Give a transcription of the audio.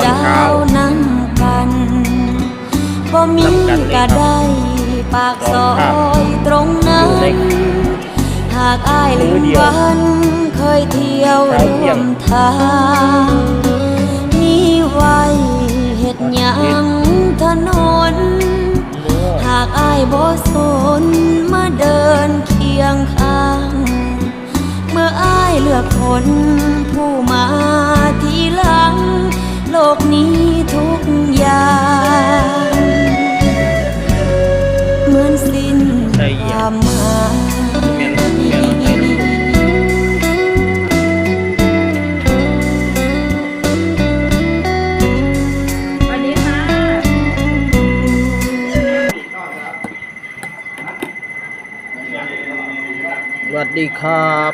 ดาวนั่งกันบ่มีก็ได้ปากซอยตรงนั้นหากอ้ายลืมวันเคยเที่ยวร่วมทางมีไว้เฮ็ดหยังถนนหากอ้ายบ่สนมาเดินเคียงข้างเมื่ออ้ายเลือกคนผู้มาทีหลังโลกนี้ทุกอย่างเหมือนสิ้นความหมายสวัสดีครับ